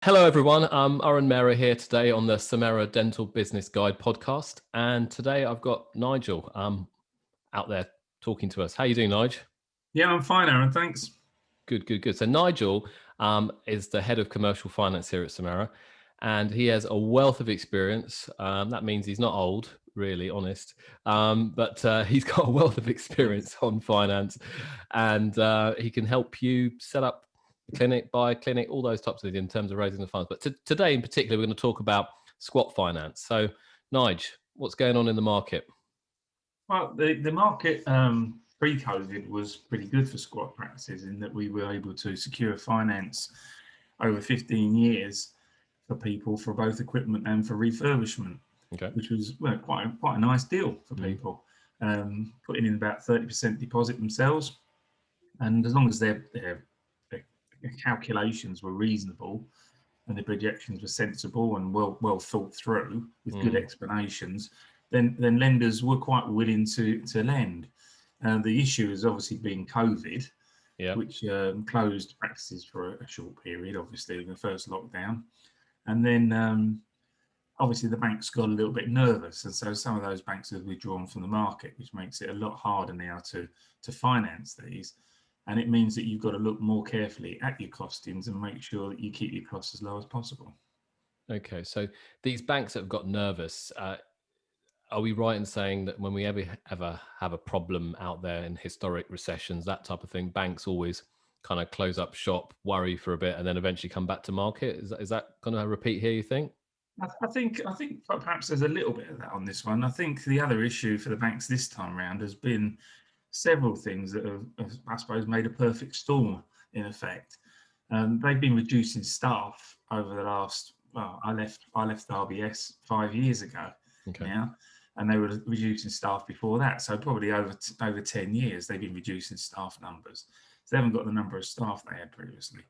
Hello, everyone. I'm Arun here today on the Samera Dental Business Guide podcast. And today I've got Nigel out there talking to us. How you doing, Nigel? Yeah, I'm fine, Aaron. Thanks. Good. So Nigel is the head of commercial finance here at Samera, and he has a wealth of experience. That means he's not old, really honest, but he's got a wealth of experience on finance, and he can help you set up clinic, buy a clinic, all those types of things in terms of raising the funds. But today in particular, we're going to talk about squat finance. So, Nigel, what's going on in the market? Well, the market pre-COVID was pretty good for squat practices in that we were able to secure finance over 15 years for people for both equipment and for refurbishment, Okay. which was quite a nice deal for Mm. people. Putting in about 30% deposit themselves, and as long as their calculations were reasonable and the projections were sensible and well thought through with good explanations, then lenders were quite willing to lend. The issue has obviously been COVID, Yeah. which closed practices for a short period, obviously in the first lockdown, and then obviously the banks got a little bit nervous, and so some of those banks have withdrawn from the market, which makes it a lot harder now to finance these. And it means that you've got to look more carefully at your costings and make sure that you keep your costs as low as possible. Okay. So these banks that have got nervous, are we right in saying that when we ever have a problem out there in historic recessions, that type of thing, banks always kind of close up shop, worry for a bit, and then eventually come back to market? Is that going to repeat here, you think? I think perhaps there's a little bit of that on this one. I think the other issue for the banks this time round has been several things that have I suppose, made a perfect storm in effect. They've been reducing staff over the last. Well, I left RBS 5 years ago Okay. now, and they were reducing staff before that. So probably over 10 years they've been reducing staff numbers. So they haven't got the number of staff they had previously.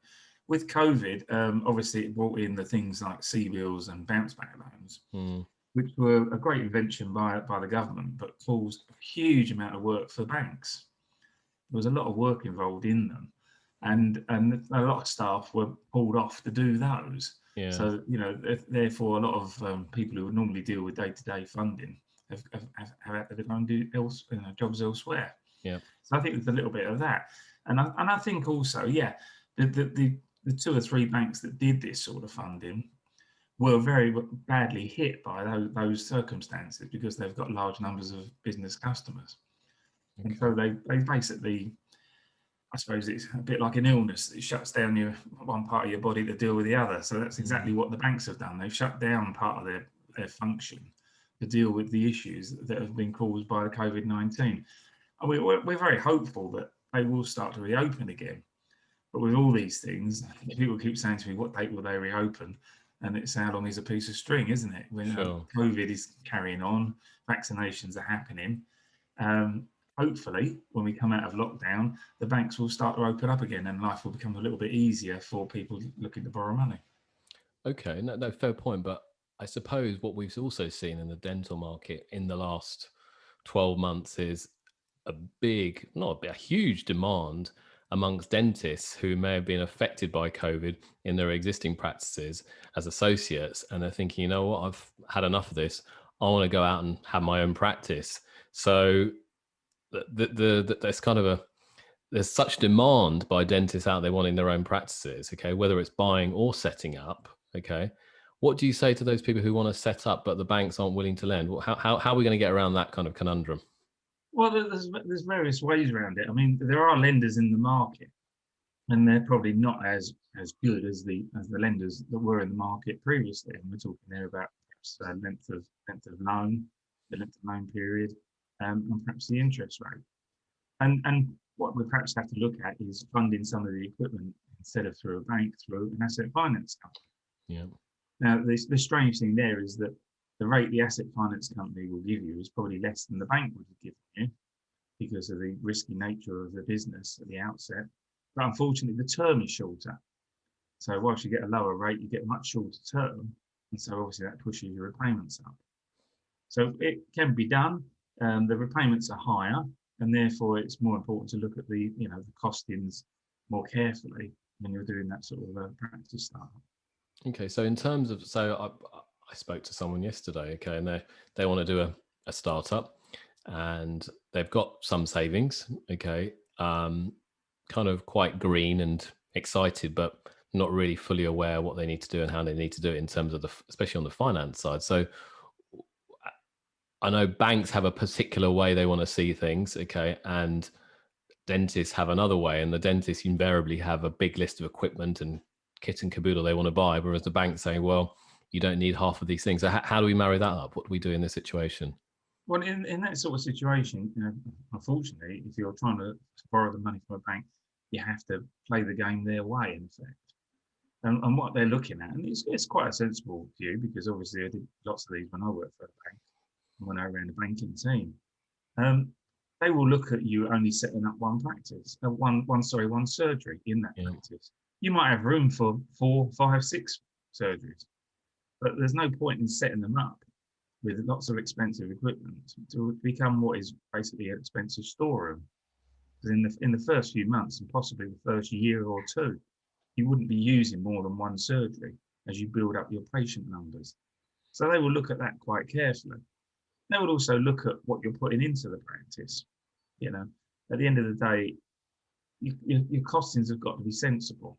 With COVID, obviously it brought in the things like CBILS and bounce back loans, Mm. which were a great invention by the government, but caused a huge amount of work for banks. There was a lot of work involved in them, and a lot of staff were pulled off to do those. Yeah. So therefore, a lot of people who would normally deal with day-to-day funding have had to go and do jobs elsewhere. Yeah. So I think there's a little bit of that, and I think also, yeah, the two or three banks that did this sort of funding were very badly hit by those circumstances because they've got large numbers of business customers. And Okay. so they basically, I suppose it's a bit like an illness that shuts down your one part of your body to deal with the other. So that's exactly Mm. what the banks have done. They've shut down part of their function to deal with the issues that have been caused by the COVID-19. And we're very hopeful that they will start to reopen again. But with all these things, people keep saying to me, what date will they reopen? And it's how long is a piece of string, isn't it? When Sure. COVID is carrying on, vaccinations are happening. Um, Hopefully, when we come out of lockdown, the banks will start to open up again and life will become a little bit easier for people looking to borrow money. Okay. No, fair point. But I suppose what we've also seen in the dental market in the last 12 months is a big, not a huge demand amongst dentists who may have been affected by COVID in their existing practices as associates. And they're thinking, you know what, I've had enough of this. I want to go out and have my own practice. So there's kind of there's such demand by dentists out there wanting their own practices. Okay. Whether it's buying or setting up. Okay. What do you say to those people who want to set up, but the banks aren't willing to lend? How are we going to get around that kind of conundrum? Well, there's various ways around it. I mean, there are lenders in the market, and they're probably not as good as the lenders that were in the market previously. And we're talking there about perhaps length of loan, the length of loan period, and perhaps the interest rate. And what we perhaps have to look at is funding some of the equipment instead of through a bank, through an asset finance company. Yeah. Now, the strange thing there is that the rate the asset finance company will give you is probably less than the bank would have given you because of the risky nature of the business at the outset. But unfortunately, the term is shorter. So whilst you get a lower rate, you get a much shorter term. And so obviously that pushes your repayments up. So it can be done. The repayments are higher, and therefore it's more important to look at the costings more carefully when you're doing that sort of practice style. Okay, so in terms of, I spoke to someone yesterday, okay, and they want to do a startup, and they've got some savings, okay, kind of quite green and excited, but not really fully aware what they need to do and how they need to do it in terms of especially on the finance side. So I know banks have a particular way they want to see things, okay, and dentists have another way, and the dentists invariably have a big list of equipment and kit and caboodle they want to buy, whereas the bank's saying, well, you don't need half of these things. So how do we marry that up? What do we do in this situation? Well, in that sort of situation, unfortunately, if you're trying to borrow the money from a bank, you have to play the game their way, in effect. And what they're looking at, and it's quite a sensible view, because obviously I did lots of these when I worked for a bank, when I ran a banking team. Um, they will look at you only setting up one practice, one surgery in that Yeah, practice. You might have room for 4, 5, 6 surgeries, but there's no point in setting them up with lots of expensive equipment to become what is basically an expensive storeroom. Because in the first few months, and possibly the first year or two, you wouldn't be using more than one surgery as you build up your patient numbers. So they will look at that quite carefully. They will also look at what you're putting into the practice. You know, at the end of the day, your costings have got to be sensible.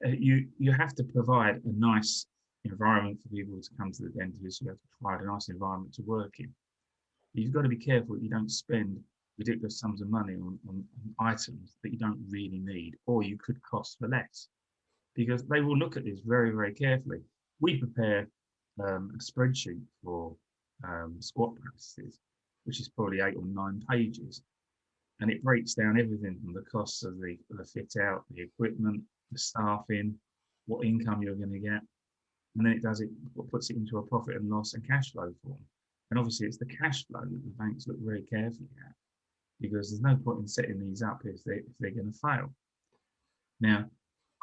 You have to provide a nice environment for people to come to the dentist. You have to provide a nice environment to work in. You've got to be careful that you don't spend ridiculous sums of money on items that you don't really need, or you could cost for less, because they will look at this very, very carefully. We prepare a spreadsheet for squat practices, which is probably 8 or 9 pages, and it breaks down everything from the costs of the fit out, the equipment, the staffing, what income you're going to get, and then it puts it into a profit and loss and cash flow form. And obviously, it's the cash flow that the banks look very carefully at, because there's no point in setting these up if they're going to fail. Now,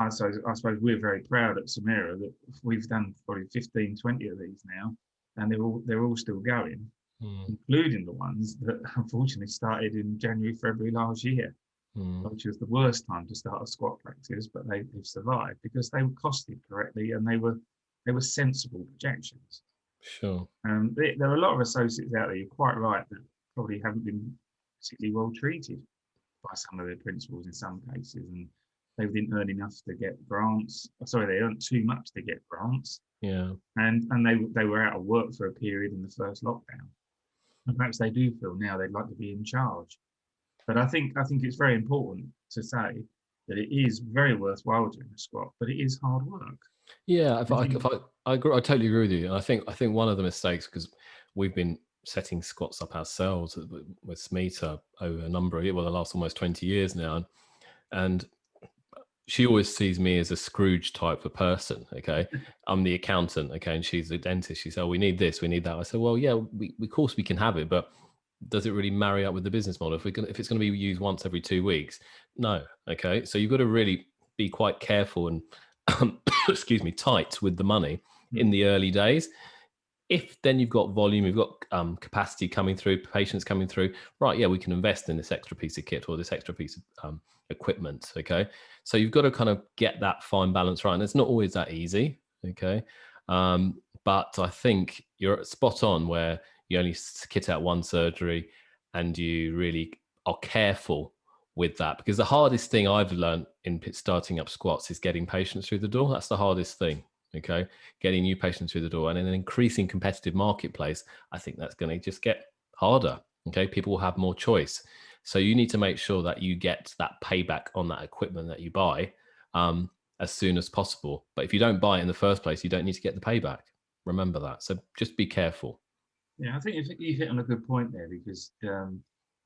I suppose we're very proud at Samera that we've done probably 15, 20 of these now, and they're all still going, including the ones that unfortunately started in January, February last year, which was the worst time to start a squat practice, but they've survived because they were costed correctly, and they were sensible projections. sure. There are a lot of associates out there, you're quite right, that probably haven't been particularly well treated by some of their principals in some cases, and they didn't earn enough to get grants. Sorry, they earned too much to get grants, Yeah. and they were out of work for a period in the first lockdown. And perhaps they do feel now they'd like to be in charge. But I think it's very important to say that it is very worthwhile doing a squat, but it is hard work. Yeah, You, I agree, I totally agree with you, and I think one of the mistakes, because we've been setting squats up ourselves with Smita over a number of years, well, the last almost 20 years now, and she always sees me as a Scrooge type of person. Okay, I'm the accountant. Okay, and she's the dentist. She said, "Oh, we need this, we need that." I said, "Well, yeah, we of course we can have it, but does it really marry up with the business model? If it's going to be used once every 2 weeks, no. Okay, so you've got to really be quite careful and excuse me, tight with the money in the early days. If then you've got volume, you've got capacity coming through, patients coming through, right? Yeah, we can invest in this extra piece of kit or this extra piece of equipment. Okay, so you've got to kind of get that fine balance right, and it's not always that easy. Okay, but I think you're spot on where you only kit out one surgery, and you really are careful with that, because the hardest thing I've learned in starting up squats is getting patients through the door. That's the hardest thing. Okay, getting new patients through the door, and in an increasing competitive marketplace, I think that's going to just get harder. Okay, people will have more choice, so you need to make sure that you get that payback on that equipment that you buy as soon as possible. But if you don't buy it in the first place, you don't need to get the payback. Remember that. So just be careful. yeah, I think you hit on a good point there, because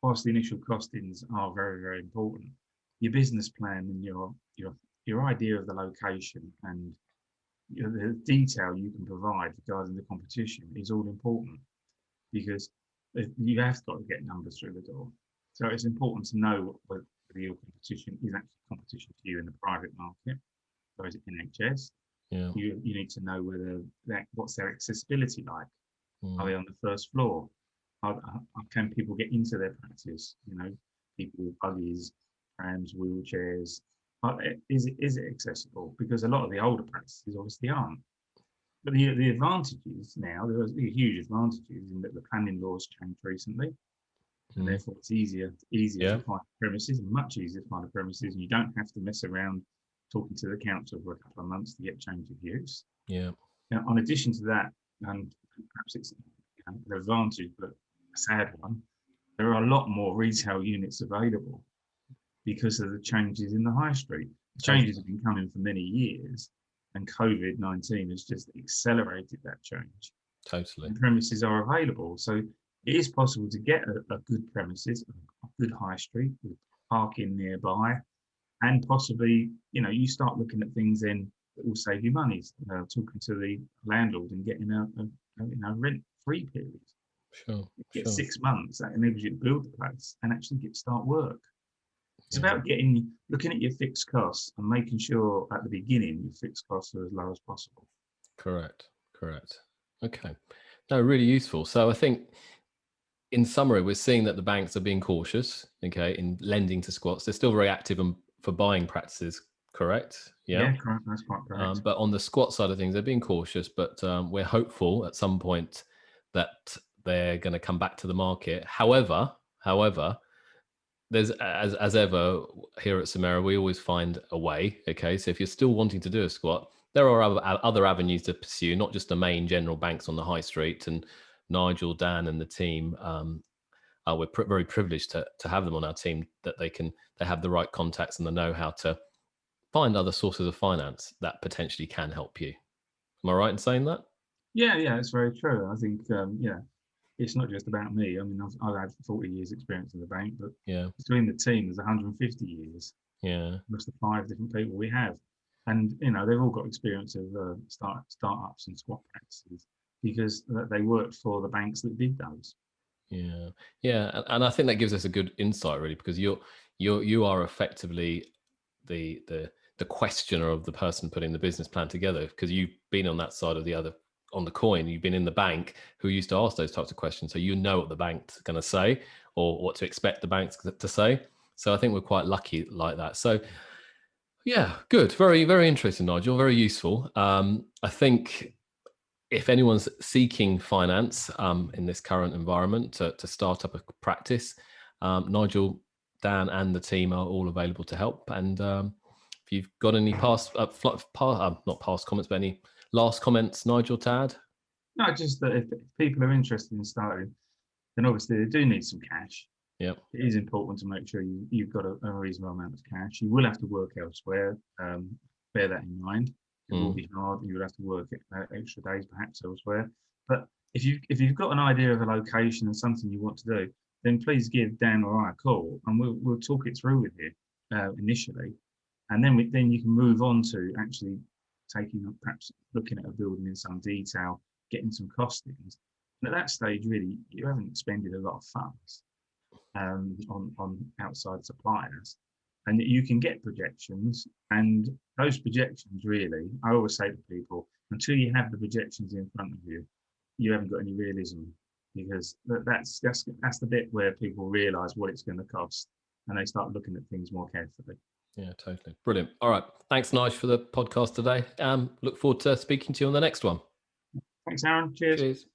whilst the initial costings are very, very important, your business plan and your idea of the location and the detail you can provide regarding the competition is all important, because you have got to get numbers through the door. So it's important to know whether your competition is actually competition to you in the private market, or is it NHS? Yeah. You need to know what's their accessibility like. Are they Mm. on the first floor? Can people get into their practice? People with buggies, trams, wheelchairs. is it accessible? Because a lot of the older practices obviously aren't. But the advantages now, there are huge advantages in that the planning laws changed recently, and therefore it's easier Yeah. to find premises, and much easier to find a premises, and you don't have to mess around talking to the council for a couple of months to get change of use. Yeah. Now, in addition to that, and perhaps it's an advantage, but a sad one, there are a lot more retail units available because of the changes in the high street. The changes have been coming for many years, and COVID-19 has just accelerated that change. Totally. And premises are available. So it is possible to get a good premises, a good high street with parking nearby, and possibly, you start looking at things then that will save you money. Talking to the landlord and getting a rent-free period. Sure. Get Sure. 6 months, that enables you to build the place and actually start work. It's Yeah. about looking at your fixed costs and making sure at the beginning your fixed costs are as low as possible. Correct. Okay. No, really useful. So I think in summary, we're seeing that the banks are being cautious, okay, in lending to squats. They're still very active for buying practices, correct? Yeah. Yeah, correct. That's quite correct. But on the squat side of things, they're being cautious, but we're hopeful at some point that they're going to come back to the market. However, there's as ever here at Samera, we always find a way. Okay, so if you're still wanting to do a squat, there are other avenues to pursue, not just the main general banks on the high street. And Nigel, Dan, and the team, we're very privileged to have them on our team. That they have the right contacts and the know-how to find other sources of finance that potentially can help you. Am I right in saying that? Yeah, it's very true. I think, it's not just about me. I mean, I've had 40 years experience in the bank, but Yeah, between the team, there's 150 years. yeah, Plus the 5 different people we have. And, they've all got experience of startups and squat practices because they worked for the banks that did those. yeah. And I think that gives us a good insight, really, because you are effectively the questioner of the person putting the business plan together, because you've been on that side of on the coin. You've been in the bank who used to ask those types of questions, so you know what the bank's going to say or what to expect the banks to say. So I think we're quite lucky like that. So yeah, good, very, very interesting, Nigel, very useful. I think if anyone's seeking finance in this current environment to start up a practice, Nigel, Dan, and the team are all available to help. And if you've got any not past comments, but any last comments, Nigel, to add? No, just that if people are interested in starting, then obviously they do need some cash. Yep. It is important to make sure you've got a reasonable amount of cash. You will have to work elsewhere. Bear that in mind. It will be hard. You will have to work extra days perhaps elsewhere. But if you've got an idea of a location and something you want to do, then please give Dan or I a call, and we'll talk it through with you initially, and then you can move on to actually perhaps looking at a building in some detail, getting some costings. And at that stage, really, you haven't expended a lot of funds on outside suppliers, and you can get projections. And those projections, really, I always say to people, until you have the projections in front of you, you haven't got any realism, because that's the bit where people realise what it's going to cost, and they start looking at things more carefully. Yeah, totally. Brilliant. All right. Thanks, Nigel, for the podcast today. Look forward to speaking to you on the next one. Thanks, Aaron. Cheers. Cheers.